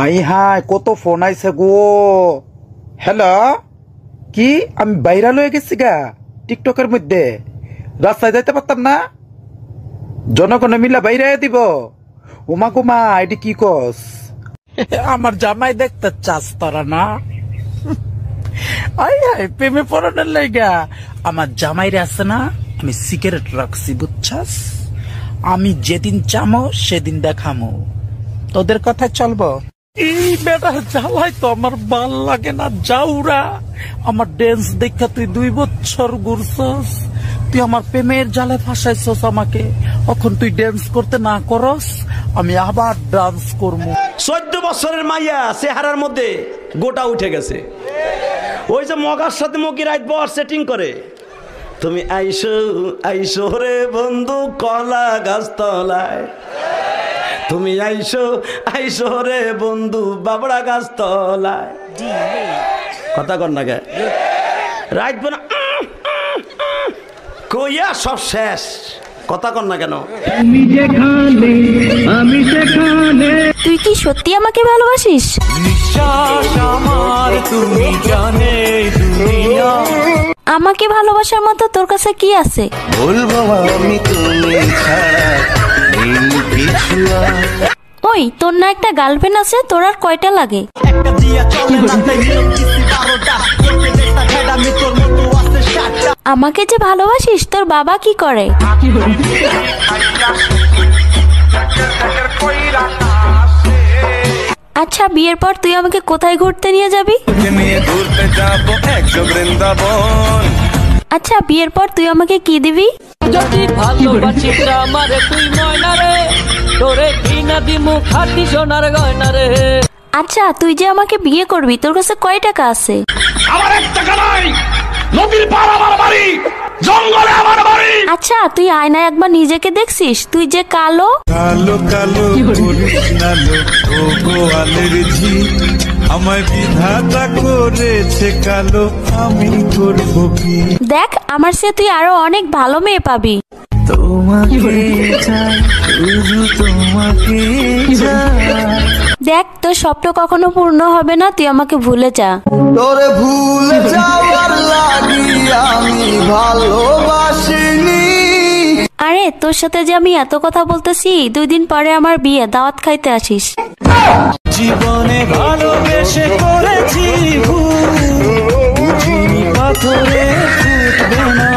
I high কত phone আইছে গো। Hello, কি আমি ভাইরাল হয়ে গেছি গা টিকটকের মধ্যে, রাস্তায় যাইতে পারতাম না, জনগণে মিলা বাইরে দিব। উমা কুমা এটি কি কস? আমার জামাই দেখতে চাস তারা না? আই হাই প্রেমে পড়ানোর লাইগা আমার জামাইরে আছে না, আমি সিগারেট রাখছি বুঝছাস। আমি যেদিন চামো সেদিন দেখামো, তোদের কথা চলবো। এই বেটা জ্বালাই তো আমার ভাল লাগে না। যাউরা আমার ড্যান্স দেখা তুই 2 বছর ঘুরছস, তুই আমার প্রেমের জালে ফাঁসাইছস আমাকে। এখন তুই ড্যান্স করতে না করস, আমি আবার ডান্স করবো। 14 বছরের মাইয়া চেহারার মধ্যে গোটা উঠে গেছে। ওই যে মগার সাথে মগি রাইট বর সেটিং করে। তুমি আইসো আইসো রে বন্ধু কলা গাছ তলায়, তুমি আইসো আইসো রে বন্ধু বাবড়া গাছ তলায়। কথা কর না গে রাইট বনা কইয়া সব শেষ। কথা কর না কেন? তুই কি সত্যি আমাকে ভালোবাসিস? আমাকে ভালোবাসার মতো তোর কাছে কি আছে? ওই তোর না একটা গার্লফ্রেন্ড আছে, তোর আর কয়টা লাগে? আমাকে যে ভালোবাসিস, তোর বাবা কি করে? আচ্ছা বিয়ের পর তুই আমাকে কোথায় ঘুরতে নিয়ে যাবি? আচ্ছা বিয়ের পর তুই আমাকে কি দিবি? আচ্ছা তুই যে আমাকে বিয়ে করবি, তোর কাছে কয় টাকা আছে? আমার 1 টাকা নাই। নদীর পার আমার বাড়ি, জঙ্গলে আমার বাড়ি। আচ্ছা তুই আয়নায় একবার নিজেকে দেখছিস? তুই যে কালো কালো কালো করিস না লো, ও গোয়ালের ঝি আমায় বিধাতা করেছে কালো, আমি করব কি? দেখ আমার চেয়ে তুই আরো অনেক ভালো মেয়ে পাবি। তোমাকে চাই, শুধু তোমাকে চাই। দেখ তোর স্বপ্ন কখনো পূর্ণ হবে না, তুই আমাকে ভুলে যা। তোরে ভুলে যাওয়ার লাগি আমি ভালোবাসিনি। আরে তোর সাথে যে আমি এত কথা বলতেছি, 2 দিন পরে আমার বিয়ে, দাওয়াত খাইতে আসিস। জীবনে ভালোবেসে করেছি ভুল, বুঝিনি পাথরে ফুটবে না।